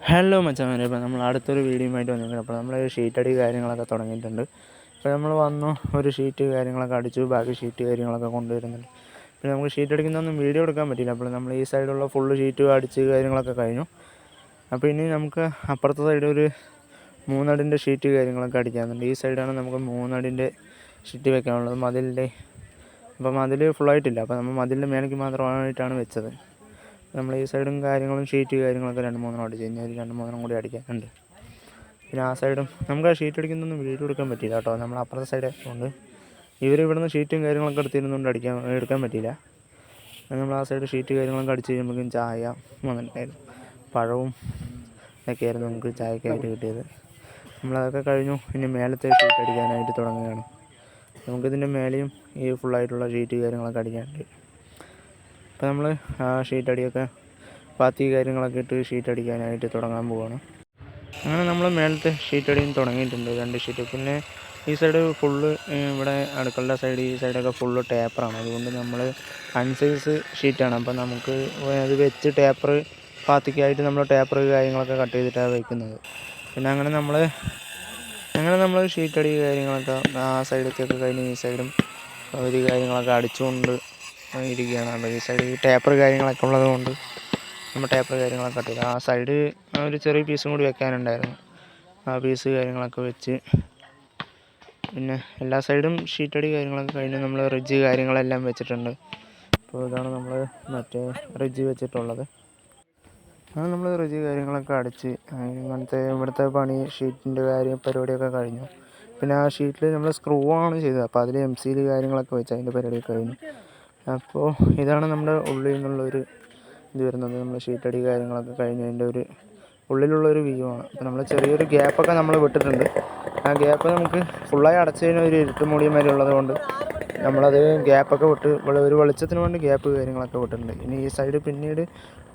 Hello മച്ചാമാരെ, ഇപ്പോൾ നമ്മൾ അടുത്തൊരു വീഡിയോയുമായിട്ട് വന്നിട്ടുണ്ട്. അപ്പോൾ നമ്മൾ ഷീറ്റടി കാര്യങ്ങളൊക്കെ തുടങ്ങിയിട്ടുണ്ട്. ഇപ്പോൾ നമ്മൾ വന്നു ഒരു ഷീറ്റ് കാര്യങ്ങളൊക്കെ അടിച്ചു, ബാക്കി ഷീറ്റ് കാര്യങ്ങളൊക്കെ കൊണ്ടുവരുന്നുണ്ട്. പിന്നെ നമുക്ക് ഷീറ്റ് അടിക്കുന്നതൊന്നും വീഡിയോ എടുക്കാൻ പറ്റില്ല. അപ്പോൾ നമ്മൾ ഈ സൈഡുള്ള ഫുള്ള് ഷീറ്റ് അടിച്ച് കാര്യങ്ങളൊക്കെ കഴിഞ്ഞു. അപ്പോൾ ഇനി നമുക്ക് അപ്പുറത്തെ സൈഡ് ഒരു 3 അടിൻ്റെ ഷീറ്റ് കാര്യങ്ങളൊക്കെ അടിക്കാനുണ്ട്. ഈ സൈഡാണ് നമുക്ക് 3 അടിൻ്റെ ഷീറ്റ് വെക്കാനുള്ളത് മതിലിൻ്റെ. അപ്പോൾ മതിൽ ഫുള്ളായിട്ടില്ല, അപ്പോൾ നമ്മൾ മതിലിൻ്റെ മേലേക്ക് മാത്രമായിട്ടാണ് വെച്ചത്. നമ്മൾ ഈ സൈഡും കാര്യങ്ങളും ഷീറ്റ് കാര്യങ്ങളൊക്കെ 2-3 അടിച്ച് കഴിഞ്ഞാൽ ഒരു 2-3 കൂടി അടിക്കാനുണ്ട്. പിന്നെ ആ സൈഡും നമുക്ക് ആ ഷീറ്റ് അടിക്കുന്നൊന്നും വീഡിയോ എടുക്കാൻ പറ്റില്ല കേട്ടോ. നമ്മൾ അപ്പുറത്തെ സൈഡ് ആയതുകൊണ്ട് ഇവിടുന്ന് ഷീറ്റും കാര്യങ്ങളൊക്കെ എടുത്തിരുന്നുകൊണ്ട് എടുക്കാൻ പറ്റിയില്ല. നമ്മൾ ആ സൈഡ് ഷീറ്റ് കാര്യങ്ങളൊക്കെ അടിച്ച് കഴിയുമ്പോഴേക്കും ചായ വന്നിട്ടുണ്ടായിരുന്നു. പഴവും ഇതൊക്കെയായിരുന്നു നമുക്ക് ചായക്കായിട്ട് കിട്ടിയത്. നമ്മളതൊക്കെ കഴിഞ്ഞു. ഇനി മേലത്തെ ഷീറ്റ് അടിക്കാനായിട്ട് തുടങ്ങുകയാണ്. നമുക്കിതിൻ്റെ മേലെയും ഈ ഫുള്ളായിട്ടുള്ള ഷീറ്റ് കാര്യങ്ങളൊക്കെ അടിക്കാനുണ്ട്. അപ്പോൾ നമ്മൾ ആ ഷീറ്റ് അടിയൊക്കെ പാത്തി കാര്യങ്ങളൊക്കെ ഇട്ട് ഷീറ്റ് അടിക്കാനായിട്ട് തുടങ്ങാൻ പോവുകയാണ്. അങ്ങനെ നമ്മൾ മേലത്തെ ഷീറ്റ് അടിയും തുടങ്ങിയിട്ടുണ്ട്, 2 ഷീറ്റ്. പിന്നെ ഈ സൈഡ് ഫുള്ള് ഇവിടെ അടുക്കളുടെ സൈഡ് ഈ സൈഡൊക്കെ ഫുള്ള് ടേപ്പറാണ്. അതുകൊണ്ട് നമ്മൾ അൺസൈസ് ഷീറ്റാണ്. അപ്പോൾ നമുക്ക് അത് വെച്ച് പാത്തിക്കായിട്ട് നമ്മൾ ടേപ്പർ കാര്യങ്ങളൊക്കെ കട്ട് ചെയ്തിട്ടാണ് വയ്ക്കുന്നത്. പിന്നെ അങ്ങനെ നമ്മൾ ഷീറ്റ് അടി കാര്യങ്ങളൊക്കെ ആ സൈഡൊക്കെ കഴിഞ്ഞ് ഈ സൈഡും ഒരു കാര്യങ്ങളൊക്കെ അടിച്ചുകൊണ്ട് ഇരിക്കുകയാണ്. അപ്പോൾ ഈ സൈഡ് ടേപ്പർ കാര്യങ്ങളൊക്കെ ഉള്ളത് കൊണ്ട് നമ്മൾ ടേപ്പർ കാര്യങ്ങളൊക്കെ കട്ട് ചെയ്തു. ആ സൈഡ് ഒരു ചെറിയ പീസും കൂടി വെക്കാനുണ്ടായിരുന്നു. ആ പീസ് കാര്യങ്ങളൊക്കെ വെച്ച് പിന്നെ എല്ലാ സൈഡും ഷീറ്റടി കാര്യങ്ങളൊക്കെ കഴിഞ്ഞ് നമ്മൾ റിഡ്ജ് കാര്യങ്ങളെല്ലാം വെച്ചിട്ടുണ്ട്. അപ്പോൾ ഇതാണ് നമ്മൾ മറ്റേ റിഡ്ജ് വെച്ചിട്ടുള്ളത്. അങ്ങനെ നമ്മൾ റിഡ്ജ് കാര്യങ്ങളൊക്കെ അടിച്ച് അങ്ങനത്തെ ഇവിടുത്തെ പണി ഷീറ്റിൻ്റെ പരിപാടിയൊക്കെ കഴിഞ്ഞു. പിന്നെ ആ ഷീറ്റിൽ നമ്മൾ സ്ക്രൂ ആണ് ചെയ്തത്. അപ്പോൾ അതിൽ MCL കാര്യങ്ങളൊക്കെ വെച്ച് അതിൻ്റെ പരിപാടിയൊക്കെ കഴിഞ്ഞു. അപ്പോൾ ഇതാണ് നമ്മുടെ ഉള്ളിൽ നിന്നുള്ളൊരു ഇത് വരുന്നത്. നമ്മൾ ഷീറ്റടി കാര്യങ്ങളൊക്കെ കഴിഞ്ഞതിൻ്റെ ഒരു ഉള്ളിലുള്ളൊരു വ്യൂ ആണ്. അപ്പോൾ നമ്മൾ ചെറിയൊരു ഗ്യാപ്പൊക്കെ നമ്മൾ വിട്ടിട്ടുണ്ട്. ആ ഗ്യാപ്പ് നമുക്ക് ഫുള്ളായി അടച്ചു കഴിഞ്ഞാൽ ഒരു ഇരുട്ട് മൂടിയ മാതിരി ഉള്ളത് കൊണ്ട് നമ്മളത് ഗ്യാപ്പൊക്കെ വിട്ട് ഒരു വെളിച്ചത്തിന് വേണ്ടി ഗ്യാപ്പ് കാര്യങ്ങളൊക്കെ വിട്ടിട്ടുണ്ട്. ഇനി ഈ സൈഡ് പിന്നീട്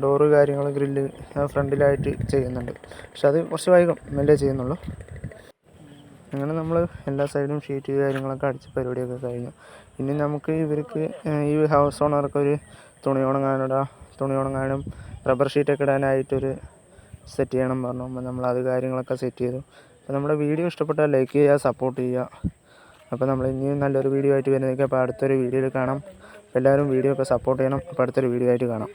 ഡോറ് കാര്യങ്ങൾ ഗ്രില്ല് ഫ്രണ്ടിലായിട്ട് ചെയ്യുന്നുണ്ട്. പക്ഷെ അത് കുറച്ച് വൈകും, മെല്ലെ ചെയ്യുന്നുള്ളൂ. അങ്ങനെ നമ്മൾ എല്ലാ സൈഡും ഷീറ്റ് കാര്യങ്ങളൊക്കെ അടിച്ച് പരിപാടിയൊക്കെ കഴിഞ്ഞു. ഇനി നമുക്ക് ഇവർക്ക് ഈ ഹൗസ് ഓണർക്ക് ഒരു തുണി ഉണങ്ങാനും റബ്ബർ ഷീറ്റൊക്കെ ഇടാനായിട്ടൊരു സെറ്റ് ചെയ്യണം പറഞ്ഞു. അപ്പോൾ നമ്മളത് കാര്യങ്ങളൊക്കെ സെറ്റ് ചെയ്തു. അപ്പോൾ നമ്മുടെ വീഡിയോ ഇഷ്ടപ്പെട്ടാൽ ലൈക്ക് ചെയ്യുക, സപ്പോർട്ട് ചെയ്യുക. അപ്പോൾ നമ്മൾ ഇനിയും നല്ലൊരു വീഡിയോ ആയിട്ട് വരുന്നതൊക്കെ അപ്പോൾ അടുത്തൊരു വീഡിയോയിൽ കാണാം. എല്ലാവരും വീഡിയോ ഒക്കെ സപ്പോർട്ട് ചെയ്യണം. അപ്പോൾ അടുത്തൊരു വീഡിയോ ആയിട്ട് കാണാം.